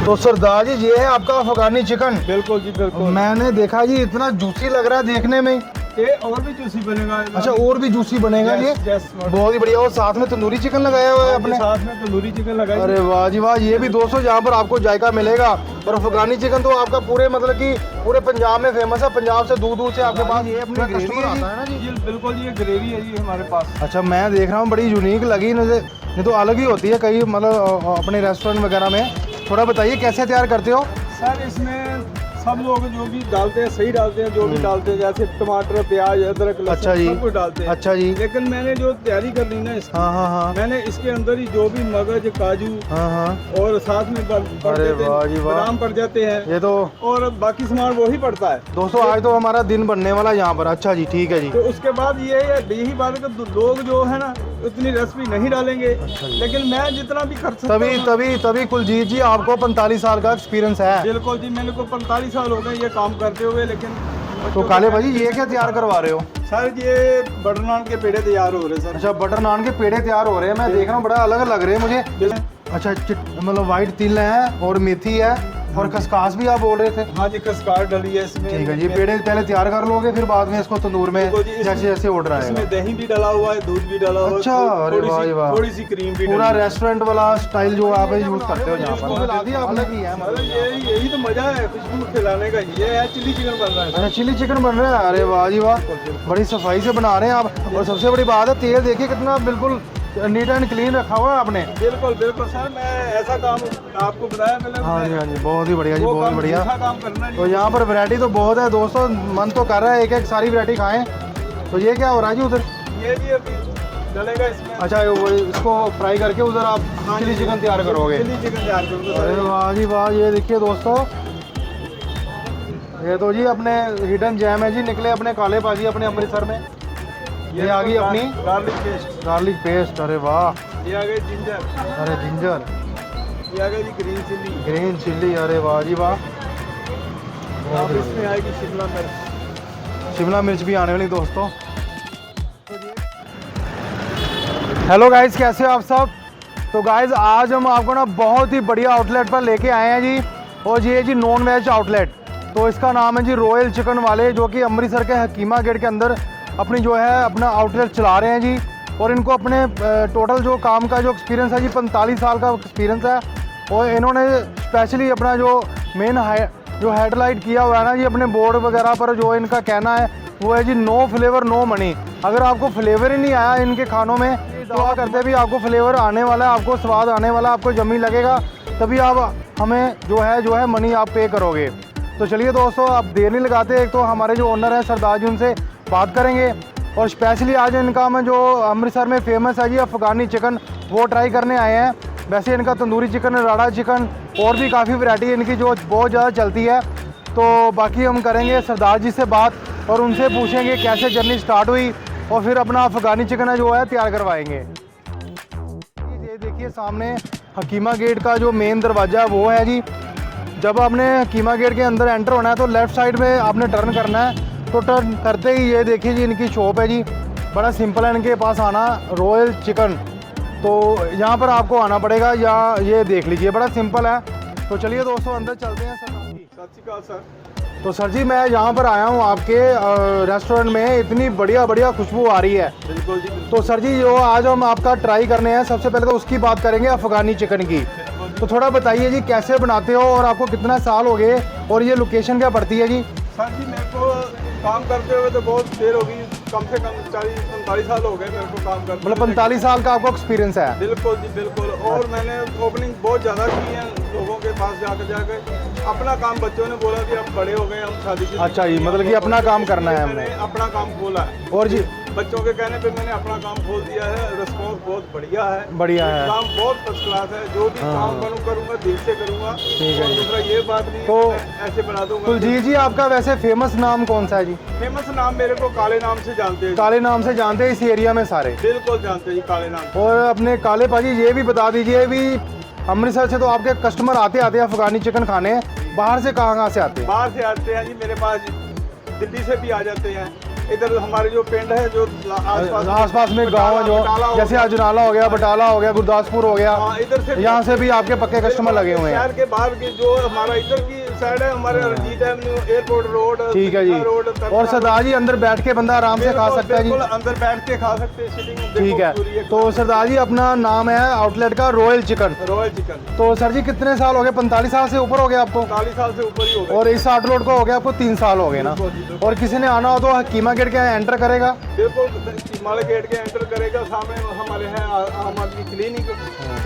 तो सरदार जी ये है आपका अफगानी चिकन। बिल्कुल जी बिल्कुल। मैंने देखा जी इतना जूसी लग रहा है देखने में। ये और भी जूसी बनेगा। अच्छा और भी जूसी बनेगा ये। बहुत ही बढ़िया। और साथ में तंदूरी चिकन लगाया हुआ है अपने साथ में तंदूरी चिकन लगाई। अरे वाह जी वाह। ये भी दोस्तों यहाँ पर आपको जायका मिलेगा। और अफगानी चिकन तो आपका पूरे मतलब कि पूरे पंजाब में फेमस है। पंजाब से दूर दूर से आपके पास ये अपनी ग्रेवी आता है ना जी। बिल्कुल ये ग्रेवी है जी हमारे पास। अच्छा मैं देख रहा हूँ बड़ी यूनिक लगी मुझे। ये तो अलग ही होती है कई मतलब अपने रेस्टोरेंट वगैरह में। थोड़ा बताइए कैसे तैयार करते हो सर? इसमें सब लोग जो भी डालते हैं सही डालते हैं, जो भी डालते हैं जैसे टमाटर प्याज अदरक लहसुन अच्छा जी। सब कुछ डालते हैं। अच्छा जी। लेकिन मैंने जो तैयारी कर ली ना इसकी, हाँ। मैंने इसके अंदर ही जो भी मगज काजू हाँ और साथ में अरे वाह जी वाह। बादाम पड़ जाते हैं ये तो और बाकी सामान वो ही पड़ता है दोस्तों। आज तो हमारा दिन बनने वाला है यहाँ पर। अच्छा जी ठीक है जी। तो उसके बाद ये है यही बात है कि लोग जो है ना उतनी रेसिपी नहीं डालेंगे। लेकिन मैं जितना भी कर सकता हूँ तभी कुलजीत जी आपको 45 साल का एक्सपीरियंस है। बिल्कुल जी। मैंने को 45 साल हो गए ये काम करते हुए। लेकिन तो काले भाजी ये क्या तैयार करवा रहे हो? सर ये बटर नान के पेड़े तैयार हो रहे हैं सर। अच्छा बटर नान के पेड़े तैयार हो रहे हैं। मैं देख रहा हूँ बड़ा अलग लग रहे हैं मुझे। अच्छा मतलब वाइट तिल है और मेथी है और खसकास भी आप बोल रहे थे। हाँ जी खसकास डली है इसमें। ठीक है जी। पेड़े पहले तैयार कर लोगे फिर बाद में इसको तंदूर में जैसे जैसे ऑर्डर आएगा। इसमें दही भी डाला हुआ है, दूध भी डाला हुआ है। अच्छा अरे वाह वाह। थोड़ी सी क्रीम भी पूरा रेस्टोरेंट वाला स्टाइल जो आप यूज करते हो यहाँ पर। मिला दिया आपने की है। मतलब यही तो मजा है खुशबू खिलाने का। ये है चिली चिकन बन रहा है। अच्छा चिली चिकन बन रहा है। अरे वाह जी वाह। बड़ी सफाई से बना रहे हैं आप। और सबसे बड़ी बात है तेल देखिए कितना बिल्कुल नीट एंड क्लीन रखा हुआ है आपने। बिल्कुल बिल्कुल सर। मैं ऐसा काम आपको बताया पहले। हाँ जी बहुत ही बढ़िया जी बहुत ही बढ़िया। काम करना तो यहाँ पर वैरायटी तो बहुत है दोस्तों। मन तो कर रहा है एक एक सारी वैरायटी खाएं। तो ये क्या हो रहा है जी उधर? ये जी अभी डलेगा इसमें। अच्छा वो इसको फ्राई करके उधर आप चिली चिकन तैयार करोगे? चिली चिकन तैयार करोगे। अरे वाह जी वाह। ये देखिए दोस्तों ये तो जी अपने हिडन जैम है जी निकले अपने काले भाजी अपने अमृतसर में। ये आ गई अपनी गार्लिक पेस्ट। अरे वाह। ये आ गई जिंजर। अरे जिंजर। ये आ गई जी ग्रीन चिल्ली। अरे वाह जी वाह। अब इसमें आएगी शिमला मिर्च भी आने वाली दोस्तों। हेलो गाइस कैसे हो आप सब? तो गाइस आज हम आपको ना बहुत ही बढ़िया आउटलेट पर लेके आए हैं जी। और ये जी नॉन वेज आउटलेट। तो इसका नाम है जी रॉयल चिकन वाले, जो कि अमृतसर के हकीमा गेट के अंदर अपनी जो है अपना आउटलेट चला रहे हैं जी। और इनको अपने टोटल जो काम का जो एक्सपीरियंस है जी 45 साल का एक्सपीरियंस है। और इन्होंने स्पेशली अपना जो मेन जो हेडलाइट किया हुआ है ना जी अपने बोर्ड वगैरह पर, जो इनका कहना है वो है जी नो फ्लेवर नो मनी। अगर आपको फ्लेवर ही नहीं आया इनके खानों में तो आप करते भी आपको फ्लेवर आने वाला है, आपको स्वाद आने वाला है, आपको जमी लगेगा, तभी आप हमें जो है मनी आप पे करोगे। तो चलिए दोस्तों आप देर नहीं लगाते। एक तो हमारे जो ओनर हैं सरदार जी उनसे बात करेंगे। और स्पेशली आज इनका हम जो अमृतसर में फेमस है जी अफगानी चिकन वो ट्राई करने आए हैं। वैसे इनका तंदूरी चिकन राड़ा चिकन और भी काफ़ी वैरायटी इनकी जो बहुत ज़्यादा चलती है। तो बाकी हम करेंगे सरदार जी से बात और उनसे पूछेंगे कैसे जर्नी स्टार्ट हुई और फिर अपना अफगानी चिकन जो है तैयार करवाएंगे। ये देखिए सामने हकीमा गेट का जो मेन दरवाज़ा है वो है जी। जब आपने हकीमा गेट के अंदर एंटर होना है तो लेफ़्ट साइड में आपने टर्न करना है। तो टर्न करते ही ये देखिए जी इनकी शॉप है जी। बड़ा सिंपल है इनके पास आना, रॉयल चिकन। तो यहाँ पर आपको आना पड़ेगा या ये देख लीजिए बड़ा सिंपल है। तो चलिए दोस्तों अंदर चलते हैं। सर सत श्री अकाल सर। तो सर जी मैं यहाँ पर आया हूँ आपके रेस्टोरेंट में, इतनी बढ़िया खुशबू आ रही है। बिल्कुल जी। तो सर जी जो आज हम आपका ट्राई करने हैं सबसे पहले तो उसकी बात करेंगे अफगानी चिकन की। तो थोड़ा बताइए जी कैसे बनाते हो और आपको कितना साल हो गए और ये लोकेशन क्या पड़ती है जी? सर जी मेरे को काम करते हुए तो बहुत देर हो गई, कम से कम 40-45 साल हो गए मेरे को काम करते। मतलब 45 साल का आपको एक्सपीरियंस है? बिल्कुल जी बिल्कुल। और मैंने ओपनिंग बहुत ज़्यादा की है लोगों के पास जाकर अपना काम। बच्चों ने बोला कि अब बड़े हो गए हम शादी की। अच्छा जी मतलब कि अपना काम करना है हमने। अपना काम खोला है। और जी बच्चों के कहने पे मैंने अपना काम खोल दिया है। रिस्पॉन्स बहुत बढ़िया है। बढ़िया है। काम बहुत फर्स्ट क्लास है। जो भी काम करूँगा दिल से करूँगा। ठीक है। दूसरा ये बात नहीं तो ऐसे बना दूंगा। कुलजीत जी आपका वैसे फेमस नाम कौन सा है जी? फेमस नाम मेरे को काले नाम से जानते हैं। काले नाम से जानते हैं इस एरिया में सारे? बिल्कुल जानते हैं जी काले नाम। और अपने काले भाजी ये भी बता दीजिए भी अमृतसर से तो आपके कस्टमर आते हैं अफगानी चिकन खाने, बाहर से कहाँ से आते हैं? बाहर से आते हैं जी मेरे पास, दिल्ली से भी आ जाते हैं। इधर हमारे जो पिंड है जो आसपास में गाँव है जो जैसे अजनाला हो गया, बटाला हो गया, गुरदासपुर हो गया, इधर से यहाँ से भी आपके पक्के कस्टमर लगे हुए हैं। शहर के बाहर की जो हमारा इधर की साइड है, हमारे रंजीत एवेन्यू, एयरपोर्ट रोड, ठीक है जी। रोड, और सरदार जी अंदर बैठ के बंदा आराम से खा सकता है जी, अंदर बैठ के खा सकते हैं, सीटिंग ठीक है। तो सरदार जी अपना नाम है आउटलेट का रॉयल चिकन। Royal chicken. तो सर जी कितने साल हो गए? 45 साल से ऊपर हो गया आपको? 40 साल से ऊपर ही हो गए। और इस आउटलेट को हो गया आपको 3 साल हो गए ना? और किसी ने आना हो तो हकीमा गेट के एंटर करेगा? बिल्कुल, हमारे गेट के एंटर करेगा, सामने हमारे हैं आम आदमी क्लिनिक,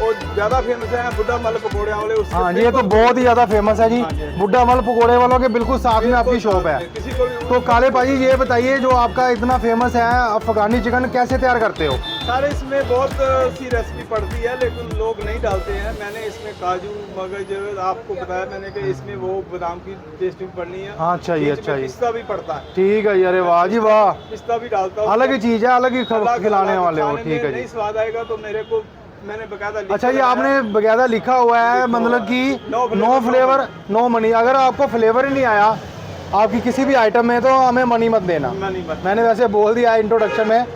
और ज्यादा फेमस है बुड्ढा मल पकौड़े वाले। हाँ जी, ये तो बहुत ही ज्यादा फेमस है जी, बुड्ढा मल पकौड़े वालों के बिल्कुल साथ में आपकी शॉप है। किसी को तो काले भाई ये बताइए, जो आपका इतना फेमस है अफगानी चिकन, कैसे तैयार करते हो? सारे इसमें बहुत सी रेसिपी पड़ती है, लेकिन लोग नहीं डालते हैं। मैंने इसमें काजू, मगज, आपको बताया मैंने कि इसमें वो बादाम की पेस्ट भी पड़नी है। हाँ, अच्छा ही, अच्छा ही। पिस्ता भी पड़ता है। ठीक है, अरे वाह जी वाह, पिस्ता भी डालता हूँ। अलग ही चीज है, अलग ही खिलाने वाले हो, ठीक है नहीं जी। स्वाद आएगा तो मेरे को मैंने बकायदा लिखा। अच्छा, ये आपने बकायदा लिखा हुआ है, मतलब कि नो फ्लेवर नो मनी। अगर आपको फ्लेवर ही नहीं आया आपकी किसी भी आइटम में तो हमें मनी मत देना। मैंने वैसे बोल दिया इंट्रोडक्शन में।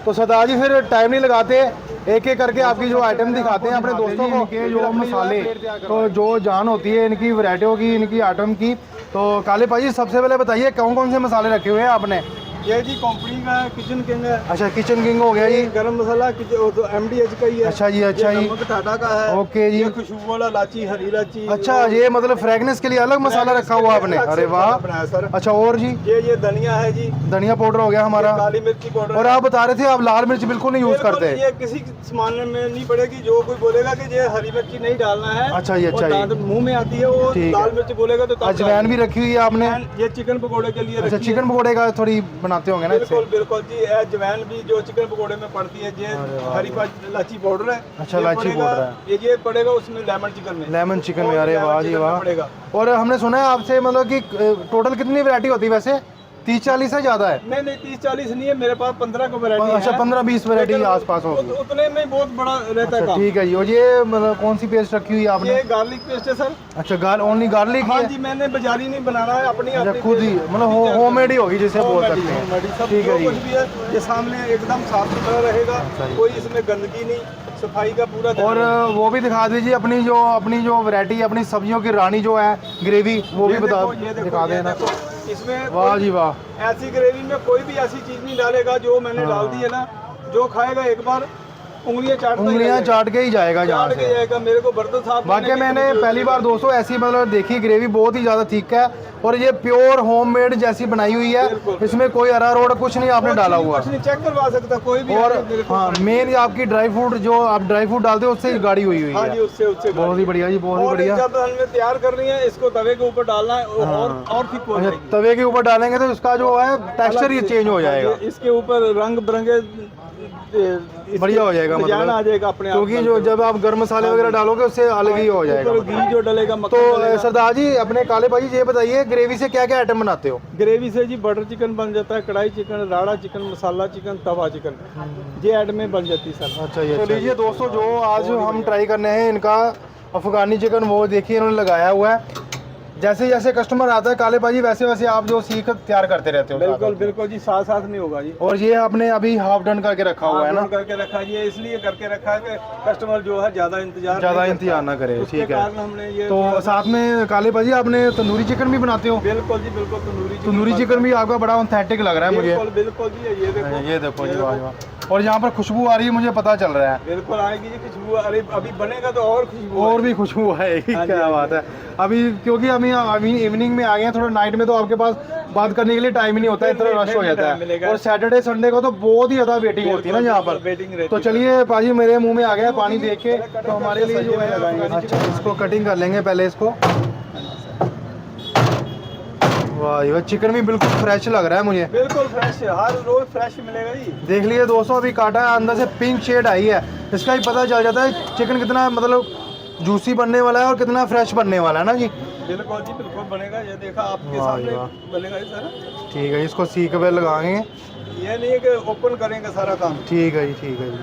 तो सरदार जी फिर टाइम नहीं लगाते, एक एक करके आपकी जो आइटम दिखाते हैं अपने दोस्तों को, इनके जो मसाले, तो जो जान होती है इनकी वैरायटियों की, इनकी आइटम की। तो काले भाई सबसे पहले बताइए कौन कौन से मसाले रखे हुए हैं आपने? ये जी कंपनी का है, किचन किंग है। अच्छा, किचन किंग हो गया जी। गरम मसाला तो MDH का ही है। अच्छा जी, अच्छा जी। नमक टाटा का है। ओके जी। ये खुशबू वाला इलायची, हरी इलायची। अच्छा, ये मतलब फ्रेगनेंस के लिए अलग मसाला रखा हुआ आपने? अरे वाह, सर। अच्छा, और जी? ये धनिया है जी, धनिया पाउडर हो गया हमारा, काली मिर्ची पाउडर। और आप बता रहे थे आप लाल मिर्च बिल्कुल नहीं यूज करते? ये किसी सामान में नहीं पड़ेगी। जो कोई बोलेगा कि ये हरी मिर्ची नहीं डालना है, अच्छा जी, अच्छा जी, मुंह में आती है वो लाल मिर्च बोलेगा तो अजवाइन भी रखी हुई है आपने? ये चिकन पकौड़े के लिए। अच्छा, चिकन पकौड़े का थोड़ी बनाते होंगे ना? बिल्कुल जी, अजवाइन भी जो चिकन पकौड़े में पड़ती है। ये हरी इलायची पाउडर है। अच्छा, इलायची पाउडर है। ये पड़ेगा उसमें लेमन चिकन में। लेमन चिकन में, अरे वाह जी वाह। और हमने सुना है आपसे मतलब कि टोटल कितनी वैरायटी होती है वैसे? 30-40 से ज्यादा है? नहीं 30-40 नहीं है, मेरे पास 15 को वैरायटी है। अच्छा, 15-20 वैरायटी आसपास होगी, उतने में बहुत बड़ा रहता है। ठीक है जी। और ये मतलब कौन सी पेस्ट रखी हुई है आपने? ये गार्लिक पेस्ट है सर। अच्छा, ओनली गार्लिक? हाँ जी, मैंने बाजारी नहीं बनाना है, अपनी खुद ही, मतलब होममेड ही होगी जिसे बोल सकते हैं, ठीक है कुछ भी है। ये सामने एकदम साफ सुथरा रहेगा, कोई इसमें गंदगी नहीं, सफाई का पूरा। और वो भी दिखा दीजिए अपनी जो वैरायटी, अपनी सब्जियों की रानी जो है ग्रेवी, वो भी दिखा देना। इसमें वाह जी वाह, ऐसी ग्रेवी में कोई भी ऐसी चीज नहीं डालेगा जो मैंने डाल दी है ना। जो खाएगा एक बार उंगलियां चाट के ही जाएगा जहाँ से। जाएगा। मेरे को बर्तन साफ। बाकी मैंने पहली बार दोस्तों ऐसी मतलब देखी ग्रेवी, बहुत ही ज्यादा ठीक है, और ये प्योर होममेड जैसी बनाई हुई है, इसमें कोई अरारोट कुछ नहीं आपने डाला हुआ। कुछ नहीं चेक करवा सकता कोई भी। और हाँ, मेन आपकी ड्राई फ्रूट, जो आप ड्राई फ्रूट डालते हो उससे गाढ़ी हुई है। हाँ जी, उससे बहुत ही बढ़िया जी, बहुत ही बढ़िया। जब हमें तैयार कर रही है, इसको तवे के ऊपर डालना है और ठीक हो जाएगी। तवे के ऊपर डालेंगे तो इसका जो है टेक्सचर ही चेंज हो जाएगा, इसके ऊपर रंग बिरंगे बढ़िया हो जाएगा, मतलब आ जाएगा अपने। क्योंकि जो जब आप गर्म मसाले वगैरह डालोगे उससे अलग ही हो जाएगा, घी जो डलेगा। तो सरदार जी अपने काले भाई ये बताइए ग्रेवी से क्या क्या आइटम बनाते हो? ग्रेवी से जी बटर चिकन बन जाता है, कढ़ाई चिकन, राड़ा चिकन, मसाला चिकन, तवा चिकन, ये आइटम में बन जाती है सर। अच्छा, ये तो लीजिए दोस्तों, जो आज हम ट्राई करने हैं इनका अफगानी चिकन, वो देखिए इन्होंने लगाया हुआ है। जैसे जैसे कस्टमर आता है काले भाजी, वैसे वैसे आप जो सीख तैयार करते रहते हो? बिल्कुल बिल्कुल जी, साथ साथ में होगा जी। और ये आपने अभी हाफ डन करके रखा हुआ है ना? करके रखा है, इसलिए करके रखा है कि कस्टमर जो है ज्यादा इंतजार ना करे, ठीक है। हमने ये तो साथ में काले भाजी आपने तंदूरी चिकन भी बनाते हो? बिल्कुल जी, बिल्कुल। तंदूरी चिकन भी आपका बड़ा ऑथेंटिक लग रहा है मुझे। बिल्कुल जी, ये देखो जी, वाह। और यहाँ पर खुशबू आ रही है, मुझे पता चल रहा है। बिल्कुल आएगी जी खुशबू। अरे अभी बनेगा तो और खुशबू, और भी खुशबू आएगी। क्या बात है। अभी क्योंकि अभी इवनिंग में आ गए हैं, थोड़ा नाइट में तो आपके पास बात करने के लिए टाइम ही नहीं होता है, इतना रश हो जाता है। और सैटरडे संडे को तो बहुत ही ज्यादा वेटिंग होती है ना यहाँ पर। तो चलिए पाजी, मेरे मुंह में आ गया पानी देख के, तो हमारे लिए जो है अच्छा, इसको कटिंग कर लेंगे पहले इसको। वाह, ये चिकन भी बिल्कुल फ्रेश लग रहा है मुझे। बिल्कुल फ्रेश, हर रोज फ्रेश मिलेगा जी। देख लिए दोस्तों, अभी काटा है, अंदर से पिंक शेड आई है, इसका ही पता चल जाता है चिकन कितना मतलब जूसी बनने वाला है और कितना फ्रेश बनने वाला है ना जी। बिल्कुल जी, बिल्कुल बनेगा। ये देखा आपके सामने बनेगा जी सर। ठीक है, इसको सीख पे लगाएंगे, ये नहीं है कि ओपन करेंगे सारा काम। ठीक है जी, ठीक है जी,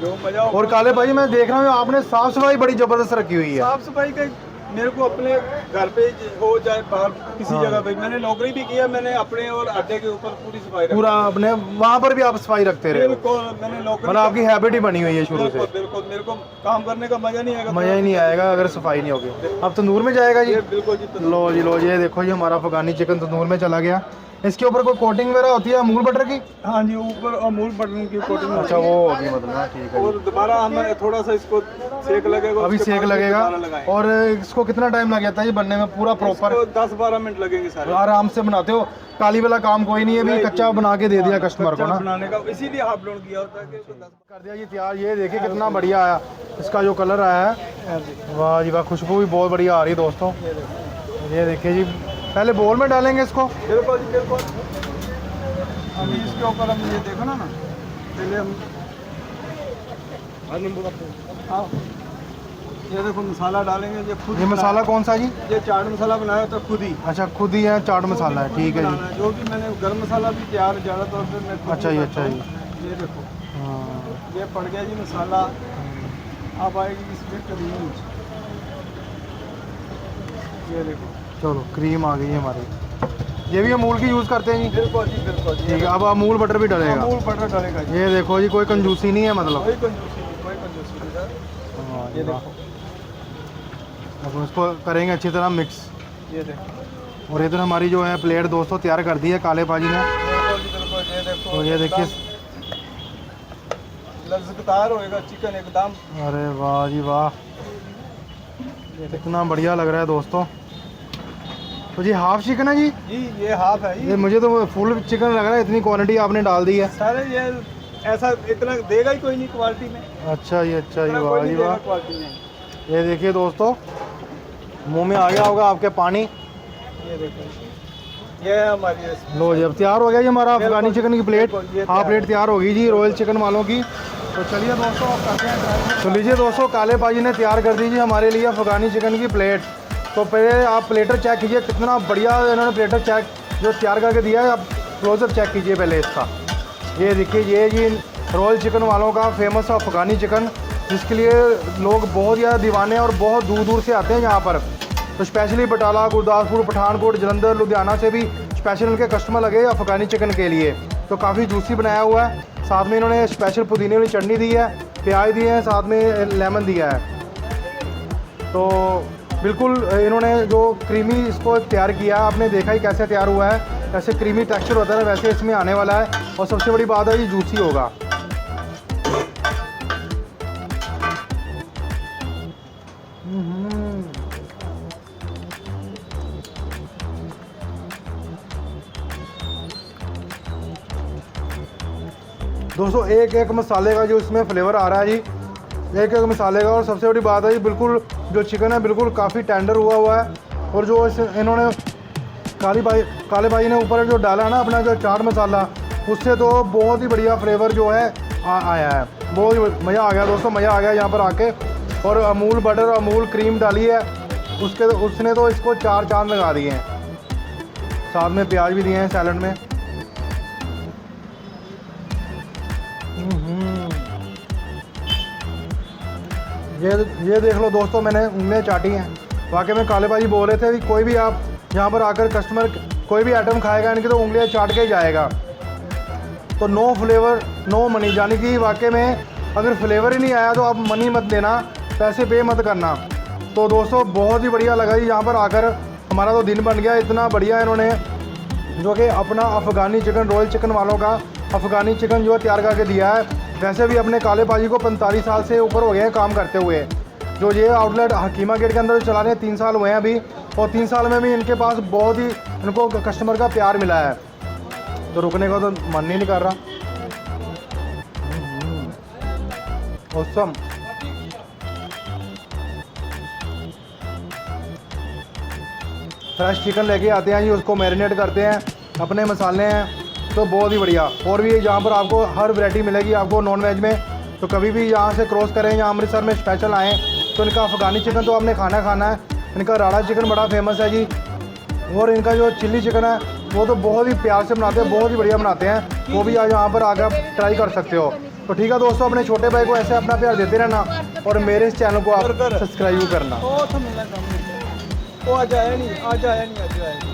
जो मजा। और काले भाई मैं देख रहा हूँ आपने साफ सफाई बड़ी जबरदस्त रखी हुई है। साफ सफाई का मेरे को अपने घर पे हो जाए बाहर किसी हाँ। जगह पे, मैंने नौकरी भी किया, मैंने अपने और अड्डे के ऊपर पूरी सफाई रखी। पूरा अपने वहाँ पर भी आप सफाई रखते रहे हो? बिल्कुल, मैंने नौकरी मतलब आपकी हैबिट ही बनी हुई है शुरू से? बिल्कुल बिल्कुल, मेरे को काम करने का मजा नहीं आएगा, मज़ा ही नहीं आएगा अगर सफाई नहीं होगी। अब तंदूर में जाएगा जी? ये बिल्कुल जी। लो जी लो, ये देखो जी हमारा अफगानी चिकन तंदूर में चला गया। इसके ऊपर कोई कोटिंग वगैरह होती है अमूल बटर की? हाँ जी, ऊपर अमूल बटन की कोटिंग अच्छा वो होगी, मतलब ठीक है। और दोबारा हमें थोड़ा सा इसको सेक लगेगा, अभी उसके सेक बाद लगेगा। दोबारा लगाएं। और इसको कितना टाइम लग जाता है ये बनने में पूरा प्रॉपर? इसको 10-12 मिनट लगेंगे सारे। आराम से बनाते हो? काली वाला काम कोई नहीं है, भी कच्चा बना के दे दिया कस्टमर को ना? बनाने का इसीलिए हाफ लोड किया होता है कि इसको 10 कर दिया जी तैयार। ये देखिए कितना बढ़िया आया इसका जो कलर आया है। वाह जी वाह, खुशबू भी बहुत बढ़िया आ रही है दोस्तों। ये देखिए जी, पहले बोल में डालेंगे इसको। बिल्कुल जी बिल्कुल। अभी इसके ऊपर हम ये देखो ना पहले हम हाँ, ये देखो मसाला डालेंगे, ये खुद ये मसाला कौन सा जी? ये चाट मसाला बनाया था खुद ही। अच्छा खुद ही है चाट मसाला है, ठीक है जी। जो भी मैंने गरम मसाला भी तैयार ज़्यादातर से मैं खुद अच्छा ही जी, करता अच्छा हूँ। ये देखो हाँ। ये पड़ गया जी मसाला। अब आएगी इसमें क्रीम। ये देखो, चलो क्रीम आ गई है हमारी। ये भी अमूल की यूज़ करते हैं जी? बिल्कुल जी बिल्कुल। ठीक है, अब अमूल बटर भी डलेगा? अमूल बटर डालेगा जी। ये देखो जी, कोई कंजूसी नहीं है मतलब। कोई कंजूसी नहीं, कोई कंजूसी नहीं सर। हाँ, ये वाह। देखो, अब उसको करेंगे अच्छी तरह मिक्स। ये देखो। और इधर हमारी जो है प्लेट दोस्तों तैयार कर दी है काले पाजी ने। बिल्कुल जी बिल्कुल, ये देखो। और ये देखिए, लज़्ज़तदार होएगा चिकन एकदम। अरे वाह जी वाह, कितना बढ़िया लग रहा है दोस्तों। तो जी हाफ चिकन है जी? जी ये हाफ है ये जी। मुझे तो फुल चिकन लग रहा है, इतनी क्वांटिटी आपने डाल दी है। सारे ये ऐसा इतना देगा ही कोई नहीं क्वालिटी में। अच्छा जी, अच्छा जी, इतना वाह कोई जी नहीं देगा वाह। क्वालिटी में। ये देखिए दोस्तों, मुंह में आ गया होगा आपके पानी। ये देखो, ये हमारी रेसिपी। लो जी, अब तैयार हो गया जी हमारा अफगानी चिकन की प्लेट। बिल्कुल, ये हाफ प्लेट तैयार होगी जी रॉयल चिकन वालों की। तो चलिए दोस्तों अब करते हैं ट्राई। तो लीजिए दोस्तों, काले पाजी ने तैयार कर दी जी हमारे लिए अफगानी चिकन की प्लेट। तो पहले आप प्लेटर चेक कीजिए, कितना बढ़िया इन्होंने प्लेटर चेक जो तैयार करके दिया है। आप क्लोजअप चेक कीजिए पहले इसका। ये देखिए, ये जी रॉयल चिकन वालों का फेमस अफगानी चिकन, जिसके लिए लोग बहुत ज़्यादा दीवाने और बहुत दूर दूर से आते हैं यहाँ पर। तो स्पेशली बटाला, गुरदासपुर, पठानकोट, जलंधर, लुधियाना से भी स्पेशल उनके कस्टमर लगे अफगानी चिकन के लिए। तो काफ़ी जूसी बनाया हुआ है। साथ में इन्होंने स्पेशल पुदीने वाली चटनी दी है, प्याज दिए हैं, साथ में लेमन दिया है। तो बिल्कुल इन्होंने जो क्रीमी इसको तैयार किया है, आपने देखा ही कैसे तैयार हुआ है। ऐसे क्रीमी टेक्सचर होता है वैसे इसमें आने वाला है। और सबसे बड़ी बात है ये जूसी होगा। दोस्तों एक एक मसाले का जो इसमें फ्लेवर आ रहा है जी, एक एक मसाले का। और सबसे बड़ी बात है जी, बिल्कुल जो चिकन है बिल्कुल काफ़ी टेंडर हुआ है। और जो इन्होंने काले भाई ने ऊपर जो डाला है ना अपना जो चाट मसाला, उससे तो बहुत ही बढ़िया फ्लेवर जो है आया है। बहुत ही मज़ा आ गया दोस्तों, मज़ा आ गया यहाँ पर आके। और अमूल बटर, अमूल क्रीम डाली है उसने तो इसको 4 चांद लगा दिए हैं। साथ में प्याज भी दिए हैं सैलड में। ये देख लो दोस्तों, मैंने उंगलियां चाटी हैं। वाकई में काले भाई बोल रहे थे कि कोई भी आप यहाँ पर आकर कस्टमर कोई भी आइटम खाएगा इनकी तो उंगलियां चाट के ही जाएगा। तो नो फ्लेवर नो मनी, यानी कि वाकई में अगर फ्लेवर ही नहीं आया तो आप मनी मत देना, पैसे पे मत करना। तो दोस्तों बहुत ही बढ़िया लगा जी यहाँ पर आकर, हमारा तो दिन बन गया। इतना बढ़िया इन्होंने जो कि अपना अफगानी चिकन, रॉयल चिकन वालों का अफगानी चिकन जो तैयार करके दिया है। वैसे भी अपने काले पाजी को 45 साल से ऊपर हो गए हैं काम करते हुए। जो ये आउटलेट हकीमा गेट के अंदर चला रहे हैं 3 साल हुए हैं अभी। और 3 साल में भी इनके पास बहुत ही इनको कस्टमर का प्यार मिला है। तो रुकने का तो मन ही नहीं कर रहा। औसम। फ्रेश चिकन लेके आते हैं जी, उसको मैरिनेट करते हैं, अपने मसाले हैं। तो बहुत ही बढ़िया। और भी यहाँ पर आपको हर वैरायटी मिलेगी आपको नॉन वेज में। तो कभी भी यहाँ से क्रॉस करें, यहाँ अमृतसर में स्पेशल आएँ तो इनका अफगानी चिकन तो आपने खाना है। इनका राड़ा चिकन बड़ा फेमस है जी। और इनका जो चिल्ली चिकन है वो तो बहुत ही प्यार से बनाते हैं, बहुत ही बढ़िया बनाते हैं। वो भी आज यहाँ पर आकर आप ट्राई कर सकते हो। तो ठीक है दोस्तों, अपने छोटे भाई को ऐसे अपना प्यार देते रहना और मेरे इस चैनल को आप सब्सक्राइब करना। वो आज आया नहीं, आज आया नहीं, आज आया नहीं।